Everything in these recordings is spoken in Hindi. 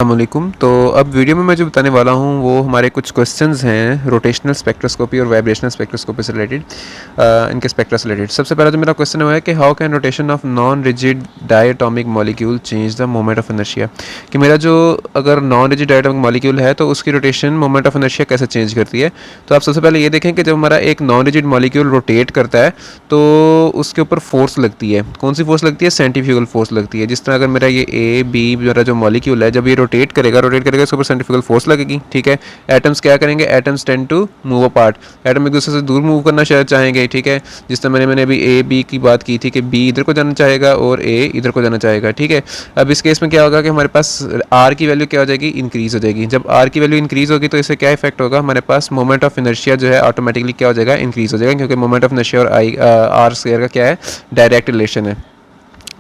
अस्सलामुअलैकुम। तो अब वीडियो में मैं जो बताने वाला हूँ वो हमारे कुछ क्वेश्चंस हैं रोटेशनल स्पेक्ट्रोस्कोपी और वाइब्रेशनल स्पेक्ट्रोस्कोपी से रिलेटेड, इनके स्पेक्ट्रा से रिलेटेड। सबसे पहला जो मेरा क्वेश्चन है कि how can rotation of non rigid diatomic molecule change the moment of inertia. कि मेरा जो अगर नॉन रिजिड डायटोमिक मॉलिक्यूल है तो उसकी रोटेशन मोमेंट ऑफ इनर्शिया कैसे चेंज करती है। तो आप सबसे पहले ये देखें कि जब हमारा एक नॉन रिजिड मॉलिक्यूल रोटेट करता है तो उसके ऊपर फोर्स लगती है। कौन सी फोर्स लगती है? सेंट्रीफ्यूगल फोर्स लगती है। जिस तरह अगर मेरा ये ए बी मेरा जो मॉलिक्यूल है जब ये रोटेट करेगा उसके ऊपर सेंट्रीफ्यूगल फोर्स लगेगी। ठीक है, एटम्स क्या करेंगे? Atoms tend to move apart. Atom एक दूसरे से दूर मूव करना शायद चाहेंगे। ठीक है, जिस तरह मैंने अभी ए बी की बात की थी कि बी इधर को जाना चाहेगा और ए इधर को जाना चाहेगा। ठीक है, अब इस केस में क्या होगा कि हमारे पास आर की वैल्यू क्या हो जाएगी? इंक्रीज हो जाएगी। जब आर की वैल्यू इंक्रीज होगी तो इससे क्या इफेक्ट होगा? हमारे पास मोमेंट ऑफ इनर्शिया जो है ऑटोमेटिकली क्या हो जाएगा? इंक्रीज हो जाएगा, क्योंकि मोमेंट ऑफ इनर्शिया और आई आर स्क्वायर का क्या है? डायरेक्ट रिलेशन है।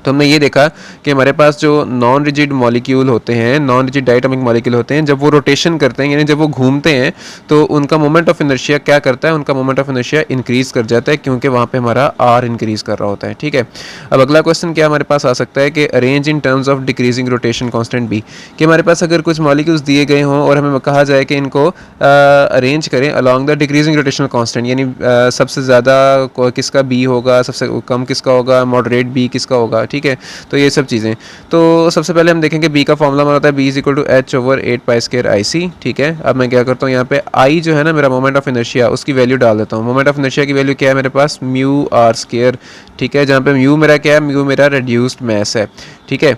तो हमने ये देखा कि हमारे पास जो नॉन रिजिड मॉलिक्यूल होते हैं, नॉन रिजिड डायटोमिक मॉलिक्यूल होते हैं, जब वो रोटेशन करते हैं यानी जब वो घूमते हैं तो उनका मोमेंट ऑफ इनर्शिया क्या करता है? उनका मोमेंट ऑफ इनर्शिया इंक्रीज कर जाता है, क्योंकि वहाँ पे हमारा आर इंक्रीज कर रहा होता है। ठीक है, अब अगला क्वेश्चन क्या हमारे पास आ सकता है कि arrange in terms of decreasing rotation constant be. कि हमारे पास अगर कुछ मॉलिक्यूल्स दिए गए हों और हमें कहा जाए कि इनको अरेंज करें along the decreasing rotational constant, यानी सबसे ज़्यादा किसका बी होगा, सबसे कम किसका होगा, मॉडरेट बी किसका होगा। ठीक है, तो ये सब चीज़ें। तो सबसे पहले हम देखेंगे बी का फॉर्मूला हमारा होता है B is equal to H over 8 pi square I C. ठीक है, अब मैं क्या करता हूँ यहाँ पे आई जो है ना मेरा मोमेंट ऑफ इनर्शिया उसकी वैल्यू डाल देता हूँ। मोमेंट ऑफ इनर्शिया की वैल्यू क्या है मेरे पास? Mu R square. ठीक है, जहाँ पे म्यू मेरा क्या है? म्यू मेरा रिड्यूस्ड मैस है। ठीक है,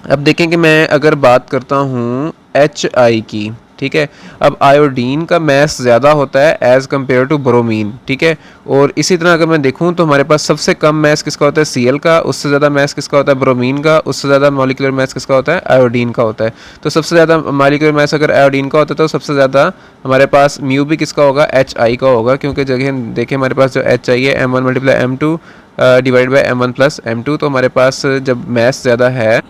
अब देखें कि मैं अगर बात करता हूँ एच आई की। ठीक है, अब आयोडीन का मैस ज़्यादा होता है एज़ कम्पेयर टू ब्रोमीन। ठीक है, और इसी तरह अगर मैं देखूँ तो हमारे पास सबसे कम मैस किसका होता है? Cl का। उससे ज़्यादा मैस किसका होता है? ब्रोमीन का। उससे ज़्यादा मॉलिक्यूलर मैस किसका होता है? आयोडीन का होता है। तो सबसे ज़्यादा मॉलिक्यूलर मैस अगर आयोडीन का होता है तो सबसे ज़्यादा हमारे पास म्यू भी किसका होगा? एच आई का होगा, क्योंकि जगह देखिए हमारे पास जो एच आई है M1 multiply M2 divide by M1 plus M2। तो हमारे पास जब मैस ज़्यादा है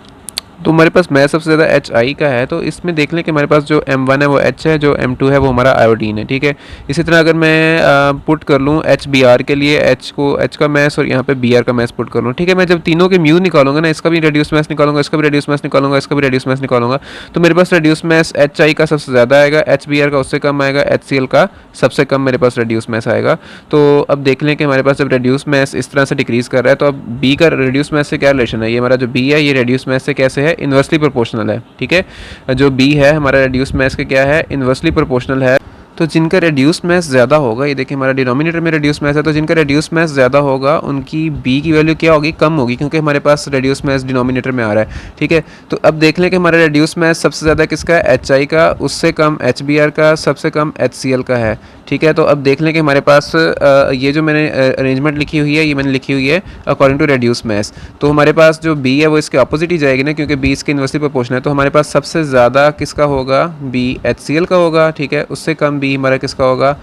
तो हमारे पास मैस सबसे ज़्यादा एच आई का है। तो इसमें देख लें कि हमारे पास जो M1 है वो H है, जो M2 है वो हमारा आयोडीन है। ठीक है, इसी तरह अगर मैं पुट कर लूँ एच बी आर के लिए H का मैस और यहाँ पे बी आर का मैस पुट कर लूँ। ठीक है, मैं जब तीनों के म्यू निकालूंगा ना, इसका भी रेड्यूस मैस निकालूंगा, इसका भी रेड्यूस मैस निकालूंगा, इसका भी रेड्यूस मैस निकालूंगा, तो मेरे पास रेड्यूस मैस एच आई का सबसे ज़्यादा आएगा, एच बी आर का उससे कम आएगा, एच सी एल का सबसे कम मेरे पास रेड्यूस मैस आएगा। तो अब देख लें कि हमारे पास जब रेड्यूस मैस इस तरह से डिक्रीज़ कर रहा है तो अब बी का रेड्यूस मैस से क्या रिलेशन है? ये हमारा जो बी है ये रेड्यूस मैस से कैसे है? इन्वर्सली प्रोपोर्शनल है। ठीक है, जो बी है हमारा रेड्यूस मैस के क्या है? इन्वर्सली प्रोपोर्शनल है। तो जिनका रेड्यूस मैस ज़्यादा होगा, ये देखिए हमारा डिनोमिनेटर में रेड्यूस मैस है, तो जिनका रेड्यूस मैस ज़्यादा होगा उनकी बी की वैल्यू क्या होगी? कम होगी, क्योंकि हमारे पास रेड्यूस मैस डिनोमिनेटर में आ रहा है। ठीक है, तो अब देख लें कि हमारा रेड्यूस मैस सबसे ज़्यादा किसका है? एच आई का, उससे कम एच बी आर का, सबसे कम एच सी एल का है। ठीक है, तो अब देख लें कि हमारे पास ये जो मैंने अरेंजमेंट लिखी हुई है ये मैंने लिखी हुई है अकॉर्डिंग टू रेड्यूस मैस। तो हमारे पास जो बी है वो इसके अपोजिट ही जाएगी ना, क्योंकि बी इसके इन्वर्सली प्रोपोर्शनल है। तो हमारे पास सबसे ज़्यादा किसका होगा? बी एच सी एल का होगा। ठीक है, उससे कम बी हमारा किसका होगा?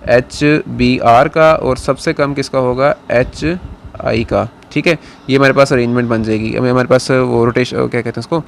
एच बी आर का, और सबसे कम किसका होगा? एच आई का। ठीक है, ये हमारे पास अरेंजमेंट बन जाएगी। अब हमारे पास वो रोटेशन क्या कहते हैं उसको?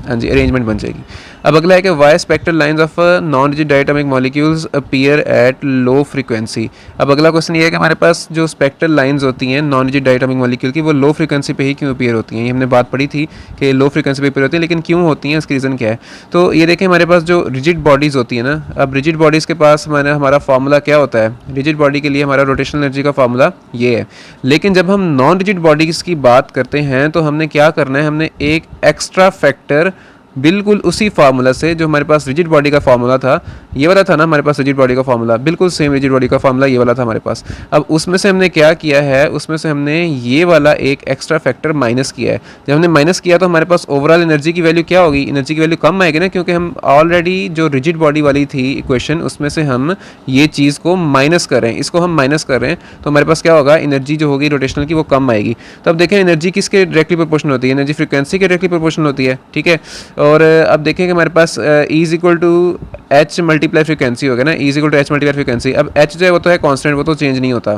हाँ जी, अरेंजमेंट बन जाएगी। अब अगला है कि why spectral lines of non rigid diatomic molecules appear at low frequency. अब अगला क्वेश्चन ये है कि हमारे पास जो स्पेक्ट्रल लाइंस होती हैं नॉन रिजिड डायटोमिक मॉलिक्यूल की वो लो फ्रीक्वेंसी पे ही क्यों अपीयर होती हैं? ये हमने बात पढ़ी थी कि लो फ्रीक्वेंसी पे अपीयर होती है, लेकिन क्यों होती हैं, इसकी रीज़न क्या है? तो ये देखें हमारे पास जो रिजिड बॉडीज़ होती है ना, अब रिजिड बॉडीज़ के पास हमारा फार्मूला क्या होता है? रिजिड बॉडी के लिए हमारा रोटेशनल एनर्जी का फार्मूला ये है। लेकिन जब हम नॉन रिजिड बॉडीज़ की बात करते हैं तो हमने क्या करना है? हमने एक एक्स्ट्रा फैक्टर बिल्कुल उसी फार्मूला से जो हमारे पास रिजिड बॉडी का फार्मूला था, ये वाला था ना हमारे पास रिजिड बॉडी का फार्मूला, बिल्कुल सेम रिजिड बॉडी का फार्मूला ये वाला था हमारे पास। अब उसमें से हमने क्या किया है? उसमें से हमने ये वाला एक एक्स्ट्रा फैक्टर माइनस किया है। जब हमने माइनस किया तो हमारे पास ओवरऑल एनर्जी की वैल्यू क्या होगी? एनर्जी की वैल्यू कम आएगी ना, क्योंकि हम ऑलरेडी जो रिजिड बॉडी वाली थी इक्वेशन उसमें से हम ये चीज़ को माइनस कर रहे हैं, इसको हम माइनस कर रहे हैं, तो हमारे पास क्या होगा? एनर्जी जो होगी रोटेशनल की वो कम आएगी। तो अब देखें एनर्जी किसके डायरेक्टली प्रोपोर्शनल होती है? एनर्जी फ्रीक्वेंसी के डायरेक्टली प्रोपोर्शनल होती है। ठीक है, और अब देखें कि हमारे पास E is equal to H multiply frequency हो गया ना, E is equal to H multiply frequency. अब H जो है वो तो है कांस्टेंट, वो तो चेंज नहीं होता।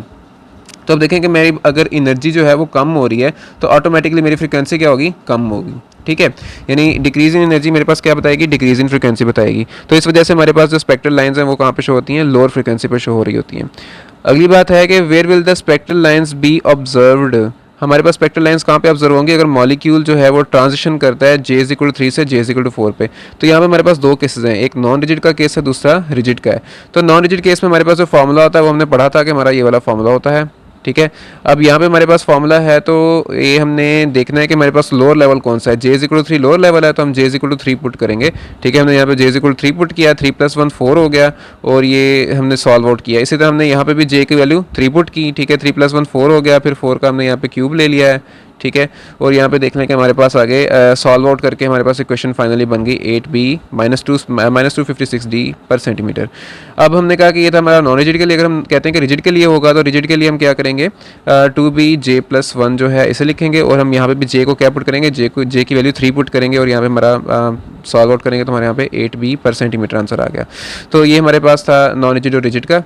तो अब देखें कि मेरी अगर एनर्जी जो है वो कम हो रही है तो ऑटोमेटिकली मेरी फ्रीक्वेंसी क्या होगी? कम होगी। ठीक है, यानी डिक्रीज इन एनर्जी मेरे पास क्या बताएगी? डिक्रीज इन फ्रीक्वेंसी बताएगी। तो इस वजह से हमारे पास जो स्पेक्ट्रल लाइंस हैं वो कहाँ पे शो होती हैं? लोअर फ्रीक्वेंसी पर शो हो रही होती हैं। अगली बात है कि where will the spectral lines be observed हमारे पास स्पेक्ट्रल लाइंस कहाँ पे ऑब्जर्व होंगी, अगर मॉलिक्यूल जो है वो ट्रांजिशन करता है J=3 से J=4 पे। तो यहाँ पे हमारे पास दो केसेस हैं, एक नॉन रिजिड का केस है, दूसरा रिजिड का है। तो नॉन रिजिड केस में हमारे पास जो फॉर्मूला होता है वो हमने पढ़ा था कि हमारा ये वाला फॉर्मूला होता है, ठीक है। अब यहाँ पे हमारे पास फॉर्मूला है, तो ये हमने देखना है कि हमारे पास लोअर लेवल कौन सा है। J=3 लोअर लेवल है, तो हम J=3 पुट करेंगे, ठीक है। हमने यहाँ पे J=3 पुट किया, 3 + 1 4 हो गया, और ये हमने सॉल्व आउट किया। इसी तरह हमने यहाँ पे भी J की वैल्यू 3 पुट की, ठीक है। 3 + 1 4 हो गया, फिर 4 का हमने यहाँ पे क्यूब ले लिया है, ठीक है। और यहाँ पे देख लें कि हमारे पास आगे सॉल्व आउट करके हमारे पास इक्वेशन फाइनली बन गई 8b -256d पर सेंटीमीटर। अब हमने कहा कि ये था हमारा नॉन रिजिड के लिए। अगर हम कहते हैं कि रिजिड के लिए होगा, तो रिजिड के लिए हम क्या करेंगे, 2bj+1 जो है इसे लिखेंगे, और हम यहाँ पे भी j को क्या पुट करेंगे, j की वैल्यू 3 पुट करेंगे, और यहाँ पे हमारा सॉल्व आउट करेंगे तो हमारे यहाँ पे 8b पर सेंटीमीटर आंसर आ गया। तो ये हमारे पास था नॉन रिजिड और रिजिड का।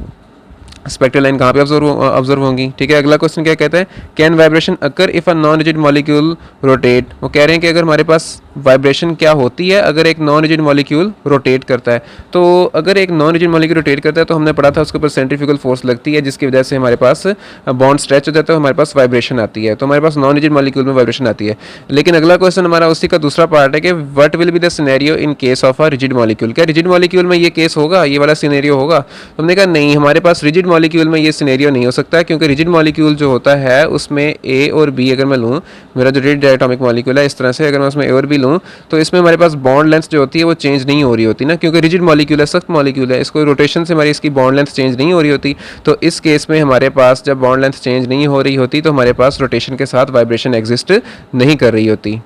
स्पेक्ट्रल लाइन कहाँ पे ऑब्जर्व होंगी, ठीक है। अगला क्वेश्चन क्या कहता है, can vibration occur if a non rigid molecule rotate. वो कह रहे हैं कि अगर हमारे पास वाइब्रेशन क्या होती है अगर एक नॉन रिजिड मॉलिक्यूल रोटेट करता है। तो अगर एक नॉन रिजिड मॉलिक्यूल रोटेट करता है तो हमने पढ़ा था उसके ऊपर सेंट्रीफ्यूगल फोर्स लगती है, जिसकी वजह से हमारे पास बॉन्ड स्ट्रेच हो जाता है, हमारे पास वाइब्रेशन आती है। तो हमारे पास नॉन रिजिड मॉलिक्यूल में वाइब्रेशन आती है। लेकिन अगला क्वेश्चन हमारा उसी का दूसरा पार्ट है कि what will be the scenario in case of a rigid molecule. क्या रिजिड मॉलिक्यूल में ये केस होगा, ये वाला सिनेरियो होगा। तो हमने कहा नहीं, हमारे पास रिजिड मॉलिक्यूल में ये सिनेरियो नहीं हो सकता, क्योंकि रिजिड मॉलिक्यूल जो होता है उसमें ए और बी अगर मैं लूँ, मेरा जो रिजिड एटॉमिक मॉलिक्यूल है इस तरह से, अगर मैं उसमें ए और बी लूँ तो इसमें हमारे पास बॉन्ड लेंथ जो होती है वो चेंज नहीं हो रही होती ना, क्योंकि रिजिड मॉलिक्यूल है, सख्त मॉलिक्यूल है, इसको रोटेशन से हमारी इसकी बॉन्ड लेंथ चेंज नहीं हो रही होती। तो इस केस में हमारे पास जब बॉन्ड लेंथ चेंज नहीं हो रही होती तो हमारे पास रोटेशन के साथ वाइब्रेशन एग्जिस्ट नहीं कर रही होती।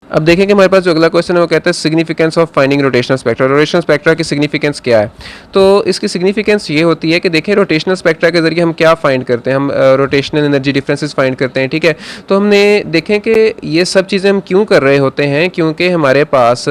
अब देखें कि हमारे पास जो अगला क्वेश्चन है वो कहता है significance of finding rotational spectra. Rotational spectra की सिग्निफिकेंस क्या है। तो इसकी सिग्निफिकेंस ये होती है कि देखें रोटेशनल स्पेक्ट्रा के जरिए हम क्या फाइंड करते हैं, हम रोटेशनल एनर्जी डिफरेंसेस फाइंड करते हैं, ठीक है। तो हमने देखें कि ये सब चीज़ें हम क्यों कर रहे होते हैं, क्योंकि हमारे पास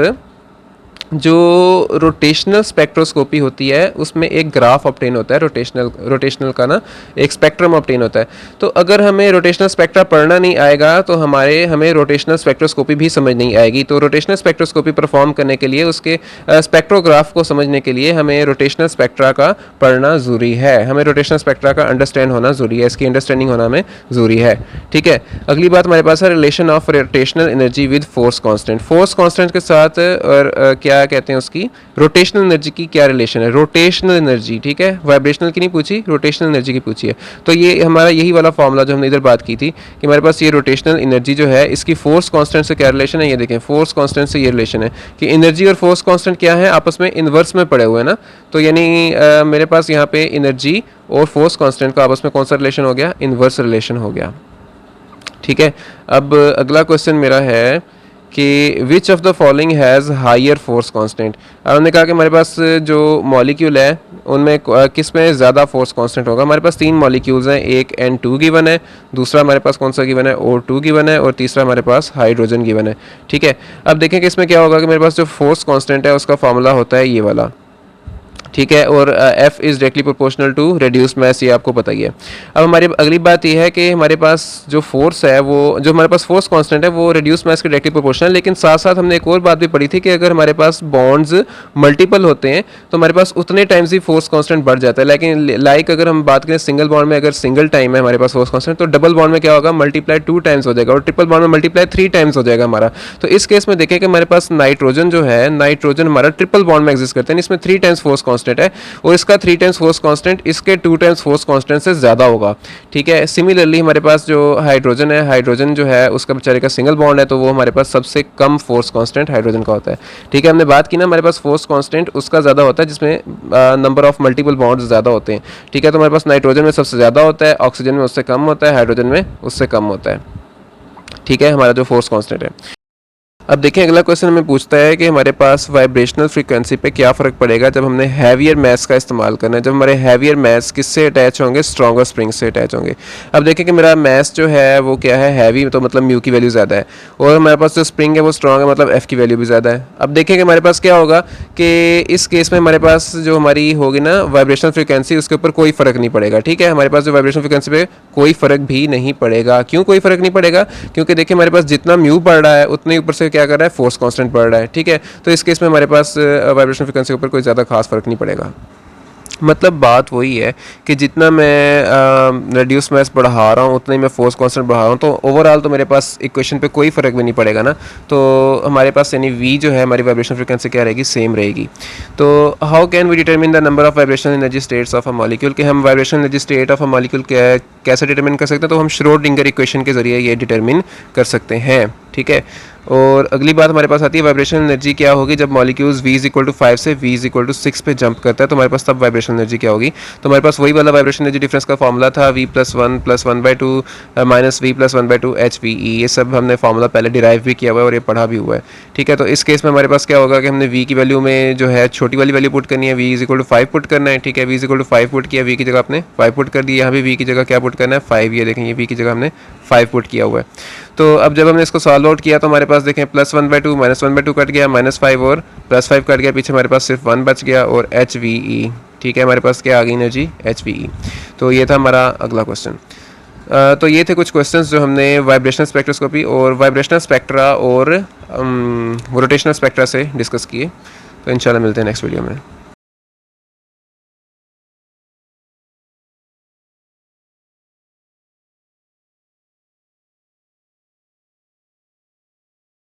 जो रोटेशनल स्पेक्ट्रोस्कोपी होती है उसमें एक ग्राफ ऑब्टेन होता है, रोटेशनल का ना एक स्पेक्ट्रम ऑब्टेन होता है। तो अगर हमें रोटेशनल स्पेक्ट्रा पढ़ना नहीं आएगा तो हमें रोटेशनल स्पेक्ट्रोस्कोपी भी समझ नहीं आएगी। तो रोटेशनल स्पेक्ट्रोस्कोपी परफॉर्म करने के लिए, उसके स्पेक्ट्रोग्राफ को समझने के लिए हमें रोटेशनल स्पेक्ट्रा का पढ़ना ज़रूरी है, हमें रोटेशनल स्पेक्ट्रा का अंडरस्टैंड होना ज़रूरी है, इसकी अंडरस्टैंडिंग होना हमें ज़रूरी है, ठीक है। अगली बात हमारे पास है relation of rotational energy with force constant. Force constant के साथ और क्या कहते हैं उसकी रोटेशनल एनर्जी की क्या रिलेशन है। रोटेशनल एनर्जी, ठीक है, वाइब्रेशनल की नहीं पूछी, रोटेशनल एनर्जी की पूछी है। तो ये हमारा यही वाला फॉर्मूला जो हमने इधर बात की थी कि हमारे पास ये रोटेशनल एनर्जी जो है इसकी फोर्स कांस्टेंट से क्या रिलेशन है। ये देखें, फोर्स कांस्टेंट से ये रिलेशन है कि एनर्जी और फोर्स कांस्टेंट क्या है, आपस में इन्वर्स में पड़े हुए हैं ना। तो यानी मेरे पास यहाँ पे एनर्जी और फोर्स कांस्टेंट का आपस में कौन सा रिलेशन हो गया, इन्वर्स रिलेशन हो गया, ठीक है। अब अगला क्वेश्चन मेरा है कि which of the following has higher force constant. अब हमने कहा कि हमारे पास जो मॉलिक्यूल है उनमें किस में ज़्यादा फोर्स कांस्टेंट होगा। हमारे पास 3 मॉलिक्यूल्स हैं, एक N2 गिवन है, दूसरा हमारे पास कौन सा गिवन है, O2 गिवन है, और तीसरा हमारे पास हाइड्रोजन गिवन है, ठीक है। अब देखें कि इसमें क्या होगा कि मेरे पास जो फोर्स कांस्टेंट है उसका फॉर्मूला होता है ये वाला, ठीक है, और F is directly proportional to reduce mass, ये आपको पता ही है। अब हमारी अगली बात ये है कि हमारे पास जो फोर्स है वो जो हमारे पास फोर्स कांस्टेंट है वो रेड्यूस मैस के डायरेक्टली प्रोपोर्शनल है। लेकिन साथ साथ हमने एक और बात भी पढ़ी थी कि अगर हमारे पास बॉन्ड्स मल्टीपल होते हैं तो हमारे पास उतने टाइम्स ही फोर्स कांस्टेंट बढ़ जाता है। लेकिन अगर हम बात करें सिंगल बॉन्ड में, अगर सिंगल टाइम है हमारे पास फोर्स कांस्टेंट, तो डबल बॉन्ड में क्या होगा, मल्टीप्लाई 2 टाइम्स हो जाएगा, और ट्रिपल बॉन्ड में मल्टीप्लाई 3 टाइम्स हो जाएगा हमारा। तो इस केस में देखें कि हमारे पास नाइट्रोजन जो है, नाइट्रोजन हमारा ट्रिपल बॉन्ड में एग्जिस्ट करते हैं, इसमें 3 टाइम्स फोर्स कांस्टेंट है, और इसका 3 टाइम्स फोर्स कांस्टेंट इसके 2 टाइम्स फोर्स कांस्टेंट से ज़्यादा होगा, ठीक है। सिमिलरली हमारे पास जो हाइड्रोजन है, हाइड्रोजन जो है उसका बेचारे का सिंगल बॉन्ड है, तो वो हमारे पास सबसे कम फोर्स कांस्टेंट हाइड्रोजन का होता है, ठीक है। हमने बात की ना, हमारे पास फोर्स कांस्टेंट उसका ज़्यादा होता है जिसमें नंबर ऑफ मल्टीपल बॉन्ड्स ज़्यादा होते हैं, ठीक है। तो हमारे पास नाइट्रोजन में सबसे ज़्यादा होता है, ऑक्सीजन में उससे कम होता है, हाइड्रोजन में उससे कम होता है, ठीक है, हमारा जो फोर्स कांस्टेंट है। अब देखें अगला क्वेश्चन हमें पूछता है कि हमारे पास वाइब्रेशनल फ्रीक्वेंसी पे क्या फ़र्क पड़ेगा जब हमने हैवियर मैस का इस्तेमाल करना है। जब हमारे हैवियर मैस किससे अटैच होंगे, स्ट्रॉन्गर स्प्रिंग से अटैच होंगे। अब देखें कि मेरा मैस जो है वो क्या है, हैवी, तो मतलब म्यू की वैल्यू ज़्यादा है, और हमारे पास जो स्प्रिंग है वो स्ट्रॉन्ग है, मतलब एफ़ की वैल्यू भी ज़्यादा है। अब देखें कि हमारे पास क्या होगा कि इस केस में हमारे पास जो हमारी होगी ना वाइब्रेशनल फ्रीक्वेंसी, उसके ऊपर कोई फ़र्क नहीं पड़ेगा, ठीक है। हमारे पास जो वाइब्रेशनल फ्रीक्वेंसी पे कोई फ़र्क भी नहीं पड़ेगा। क्यों कोई फ़र्क नहीं पड़ेगा, क्योंकि देखिए हमारे पास जितना म्यू बढ़ रहा है उतने ऊपर से क्या कर रहा है, फोर्स कांस्टेंट बढ़ रहा है, ठीक है। तो इस केस में हमारे पास वाइब्रेशन फ्रीक्वेंसी के ऊपर कोई ज़्यादा खास फर्क नहीं पड़ेगा। मतलब बात वही है कि जितना मैं रेड्यूस मैस बढ़ा रहा हूँ उतना ही मैं फोर्स कांस्टेंट बढ़ा रहा हूँ, तो ओवरऑल तो मेरे पास इक्वेशन पे कोई फ़र्क भी नहीं पड़ेगा ना। तो हमारे पास यानी वी जो है हमारी वाइब्रेशन फ्रीक्वेंसी क्या रहेगी, सेम रहेगी। तो how can we determine the number of vibration energy states of a molecule, कि हम vibration energy state of a molecule कैसे डिटरमिन कर सकते हैं, तो हम श्रोडिंगर इक्वेशन के ज़रिए ये डिटरमिन कर सकते हैं, ठीक है। और अगली बात हमारे पास आती है वाइब्रेशन एनर्जी क्या होगी जब molecules v is equal to 5 से v इज इक्वल टू 6 पे जंप करता है, तो हमारे पास तब वाइब्रेशन एनर्जी क्या होगी। तो हमारे पास वही वाला वाइब्रेशन एनर्जी डिफरेंस का फॉर्मूला था v plus 1/2 minus v plus 1/2 HVE, ये सब हमने फार्मूला पहले डिराइव भी किया हुआ है और ये पढ़ा भी हुआ है, ठीक है। तो इस केस में हमारे पास क्या होगा कि हमने v की वैल्यू में जो है छोटी वाली वैल्यू पुट करनी है, v is equal to 5 put करना है, ठीक है। v is equal to 5 put किया, v की जगह आपने 5 पुट कर दिया, यहाँ भी v की जगह क्या पुट करना है 5, ये देखें ये v की जगह हमने 5 पुट किया हुआ है। तो अब जब हमने इसको सॉल्व आउट किया तो हमारे पास देखें प्लस 1/2 माइनस 1/2 कट गया, -5 और +5 कट गया, पीछे हमारे पास सिर्फ 1 बच गया और HVE, ठीक है। हमारे पास क्या आ गई एनर्जी HVE। तो ये था हमारा अगला क्वेश्चन। तो ये थे कुछ क्वेश्चंस जो हमने वाइब्रेशनल स्पेक्ट्रोस्कोपी और वाइब्रेशनल स्पेक्ट्रा और रोटेशनल स्पेक्ट्रा से डिस्कस किए। तो इंशाल्लाह मिलते हैं नेक्स्ट वीडियो में।